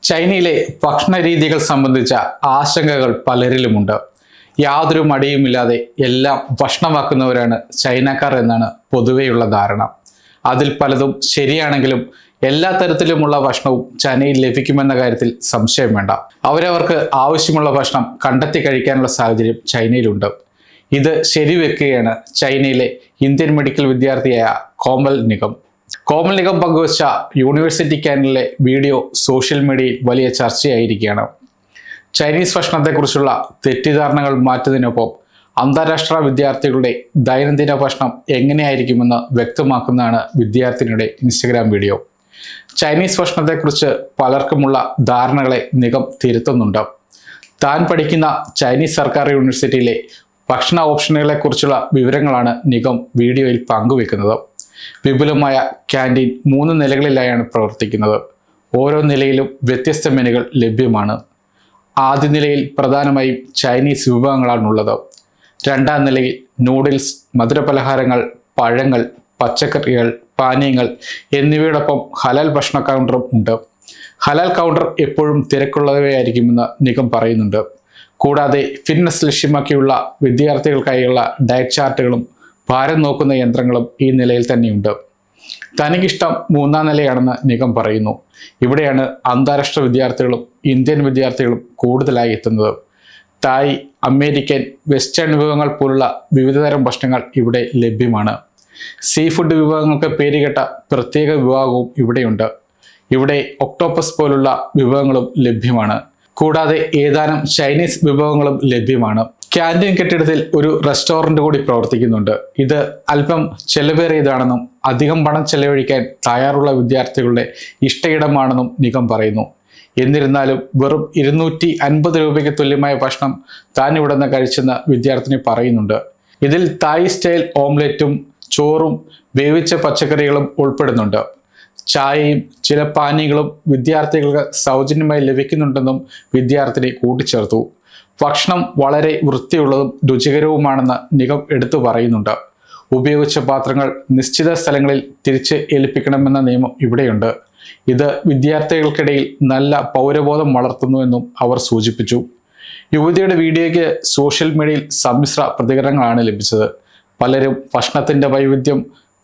ചൈനയിലെ ഭക്ഷണ രീതികൾ സംബന്ധിച്ച ആശങ്കകൾ പലരിലുമുണ്ട്. യാതൊരു മടിയുമില്ലാതെ എല്ലാം ഭക്ഷണമാക്കുന്നവരാണ് ചൈനക്കാർ എന്നാണ് പൊതുവെയുള്ള ധാരണ. അതിൽ പലതും ശരിയാണെങ്കിലും എല്ലാ തരത്തിലുമുള്ള ഭക്ഷണവും ചൈനയിൽ ലഭിക്കുമെന്ന കാര്യത്തിൽ സംശയം വേണ്ട. അവരവർക്ക് ആവശ്യമുള്ള ഭക്ഷണം കണ്ടെത്തി കഴിക്കാനുള്ള സാഹചര്യം ചൈനയിലുണ്ട്. ഇത് ശരിവെക്കുകയാണ് ചൈനയിലെ ഇന്ത്യൻ മെഡിക്കൽ വിദ്യാർത്ഥിയായ കോമൽ നിഗം. കോമൽ നിഗം പങ്കുവച്ച യൂണിവേഴ്സിറ്റി ക്യാൻറ്റീനിലെ വീഡിയോ സോഷ്യൽ മീഡിയയിൽ വലിയ ചർച്ചയായിരിക്കുകയാണ്. ചൈനീസ് ഭക്ഷണത്തെക്കുറിച്ചുള്ള തെറ്റിദ്ധാരണകൾ മാറ്റുന്നതിനൊപ്പം അന്താരാഷ്ട്ര വിദ്യാർത്ഥികളുടെ ദൈനംദിന ഭക്ഷണം എങ്ങനെയായിരിക്കുമെന്ന് വ്യക്തമാക്കുന്നതാണ് വിദ്യാർത്ഥിനിയുടെ ഇൻസ്റ്റഗ്രാം വീഡിയോ. ചൈനീസ് ഭക്ഷണത്തെക്കുറിച്ച് പലർക്കുമുള്ള ധാരണകളെ നിഗം തിരുത്തുന്നുണ്ട്. താൻ പഠിക്കുന്ന ചൈനീസ് സർക്കാർ യൂണിവേഴ്സിറ്റിയിലെ ഭക്ഷണ ഓപ്ഷനുകളെക്കുറിച്ചുള്ള വിവരങ്ങളാണ് നിഗം വീഡിയോയിൽ പങ്കുവെക്കുന്നത്. വിപുലമായ ക്യാൻറ്റീൻ 3 നിലകളിലായാണ് പ്രവർത്തിക്കുന്നത്. ഓരോ നിലയിലും വ്യത്യസ്ത മെനുകൾ ലഭ്യമാണ്. ആദ്യ നിലയിൽ പ്രധാനമായും ചൈനീസ് വിഭവങ്ങളാണുള്ളത്. രണ്ടാം നിലയിൽ നൂഡിൽസ്, മധുരപലഹാരങ്ങൾ, പഴങ്ങൾ, പച്ചക്കറികൾ, പാനീയങ്ങൾ എന്നിവയോടൊപ്പം ഹലാൽ ഭക്ഷണ കൗണ്ടറും ഉണ്ട്. ഹലാൽ കൗണ്ടർ എപ്പോഴും തിരക്കുള്ളവയായിരിക്കുമെന്ന് നിഗം പറയുന്നുണ്ട്. കൂടാതെ ഫിറ്റ്നസ് ലക്ഷ്യമാക്കിയുള്ള വിദ്യാർത്ഥികൾക്കായുള്ള ഡയറ്റ് ചാർട്ടുകളും ഭാരം നോക്കുന്ന യന്ത്രങ്ങളും ഈ നിലയിൽ തന്നെയുണ്ട്. തനിക്കിഷ്ടം 3-ാം നിലയാണെന്ന് നിഗം പറയുന്നു. ഇവിടെയാണ് അന്താരാഷ്ട്ര വിദ്യാർത്ഥികളും ഇന്ത്യൻ വിദ്യാർത്ഥികളും കൂടുതലായി എത്തുന്നത്. തായ്, അമേരിക്കൻ, വെസ്റ്റേൺ വിഭവങ്ങൾ പോലുള്ള വിവിധതരം ഭക്ഷണങ്ങൾ ഇവിടെ ലഭ്യമാണ്. സീ ഫുഡ് വിഭവങ്ങൾക്ക് പേരുകേട്ട പ്രത്യേക വിഭാഗവും ഇവിടെയുണ്ട്. ഇവിടെ ഒക്ടോപ്പസ് പോലുള്ള വിഭവങ്ങളും ലഭ്യമാണ്. കൂടാതെ ഏതാനും ചൈനീസ് വിഭവങ്ങളും ലഭ്യമാണ്. ക്യാൻറ്റീൻ കെട്ടിടത്തിൽ ഒരു റെസ്റ്റോറൻറ്റ് കൂടി പ്രവർത്തിക്കുന്നുണ്ട്. ഇത് അല്പം ചെലവേറിയതാണെന്നും അധികം പണം ചെലവഴിക്കാൻ തയ്യാറുള്ള വിദ്യാർത്ഥികളുടെ ഇഷ്ടയിടമാണെന്നും നിഗം പറയുന്നു. എന്നിരുന്നാലും വെറും 250 രൂപയ്ക്ക് തുല്യമായ ഭക്ഷണം താൻ ഇവിടെ നിന്ന് കഴിച്ചെന്ന് വിദ്യാർത്ഥിനി പറയുന്നുണ്ട്. ഇതിൽ തായ് സ്റ്റൈൽ ഓംലെറ്റും ചോറും വേവിച്ച പച്ചക്കറികളും ഉൾപ്പെടുന്നുണ്ട്. ചായയും ചില പാനീയങ്ങളും വിദ്യാർത്ഥികൾക്ക് സൗജന്യമായി ലഭിക്കുന്നുണ്ടെന്നും വിദ്യാർത്ഥിനി കൂട്ടിച്ചേർത്തു. ഭക്ഷണം വളരെ വൃത്തിയുള്ളതും രുചികരവുമാണെന്ന് നിഗം എടുത്തു പറയുന്നുണ്ട്. ഉപയോഗിച്ച പാത്രങ്ങൾ നിശ്ചിത സ്ഥലങ്ങളിൽ തിരിച്ച് ഏൽപ്പിക്കണമെന്ന നിയമം ഇവിടെയുണ്ട്. ഇത് വിദ്യാർത്ഥികൾക്കിടയിൽ നല്ല പൗരബോധം വളർത്തുന്നുവെന്നും അവർ സൂചിപ്പിച്ചു. യുവതിയുടെ വീഡിയോയ്ക്ക് സോഷ്യൽ മീഡിയയിൽ സമ്മിശ്ര പ്രതികരണങ്ങളാണ് ലഭിച്ചത്. പലരും ഭക്ഷണത്തിൻ്റെ വൈവിധ്യം,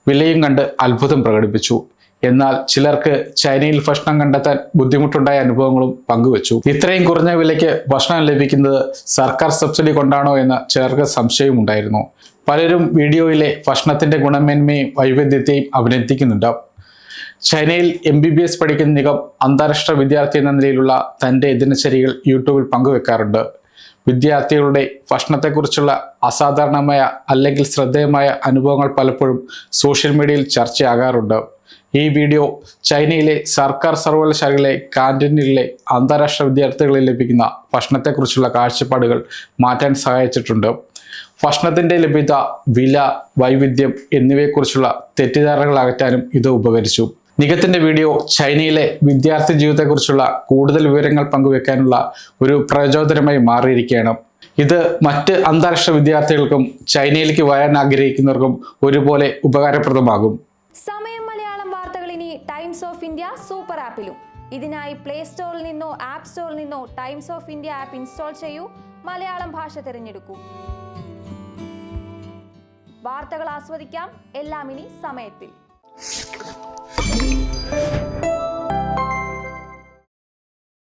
വിലയും കണ്ട് അത്ഭുതം പ്രകടിപ്പിച്ചു. എന്നാൽ ചിലർക്ക് ചൈനയിൽ ഭക്ഷണം കണ്ടെത്താൻ ബുദ്ധിമുട്ടുണ്ടായ അനുഭവങ്ങളും പങ്കുവച്ചു. ഇത്രയും കുറഞ്ഞ വിലയ്ക്ക് ഭക്ഷണം ലഭിക്കുന്നത് സർക്കാർ സബ്സിഡി കൊണ്ടാണോ എന്ന് ചിലർക്ക് സംശയമുണ്ടായിരുന്നു. പലരും വീഡിയോയിലെ ഭക്ഷണത്തിന്റെ ഗുണമേന്മയും വൈവിധ്യത്തെയും അഭിനന്ദിക്കുന്നുണ്ട്. ചൈനയിൽ MBBS പഠിക്കുന്ന നിഗം അന്താരാഷ്ട്ര വിദ്യാർത്ഥി എന്ന നിലയിലുള്ള തൻ്റെ ദിനചര്യകൾ യൂട്യൂബിൽ പങ്കുവെക്കാറുണ്ട്. വിദ്യാർത്ഥികളുടെ ഭക്ഷണത്തെക്കുറിച്ചുള്ള അസാധാരണമായ അല്ലെങ്കിൽ ശ്രദ്ധേയമായ അനുഭവങ്ങൾ പലപ്പോഴും സോഷ്യൽ മീഡിയയിൽ ചർച്ചയാകാറുണ്ട്. ഈ വീഡിയോ ചൈനയിലെ സർക്കാർ സർവകലാശാലകളിലെ കാന്റീനുകളിലെ അന്താരാഷ്ട്ര വിദ്യാർത്ഥികളിൽ ലഭിക്കുന്ന ഭക്ഷണത്തെക്കുറിച്ചുള്ള കാഴ്ചപ്പാടുകൾ മാറ്റാൻ സഹായിച്ചിട്ടുണ്ട്. ഭക്ഷണത്തിൻ്റെ ലഭ്യത, വില, വൈവിധ്യം എന്നിവയെക്കുറിച്ചുള്ള തെറ്റിദ്ധാരണകൾ അകറ്റാനും ഇത് ഉപകരിച്ചു. നിഗത്തിൻ്റെ വീഡിയോ ചൈനയിലെ വിദ്യാർത്ഥി ജീവിതത്തെക്കുറിച്ചുള്ള കൂടുതൽ വിവരങ്ങൾ പങ്കുവെക്കാനുള്ള ഒരു പ്രചോദനമായി മാറിയിരിക്കുകയാണ്. ഇത് മറ്റ് അന്താരാഷ്ട്ര വിദ്യാർത്ഥികൾക്കും ചൈനയിലേക്ക് വരാൻ ആഗ്രഹിക്കുന്നവർക്കും ഒരുപോലെ ഉപകാരപ്രദമാകും. സമയം മലയാളം വാർത്തകൾ ഇനി ടൈംസ് ഓഫ് ഇന്ത്യ സൂപ്പർ ആപ്പിലും. ഇതിനായി പ്ലേ സ്റ്റോറിൽ നിന്നോ ആപ്പ് സ്റ്റോറിൽ നിന്നോ times of India app install ചെയ്യൂ. മലയാളം ഭാഷ തിരഞ്ഞെടുക്കൂ. വാർത്തകൾ ആസ്വദിക്കാം. എല്ലാം ഇനി സമയത്തിൽ.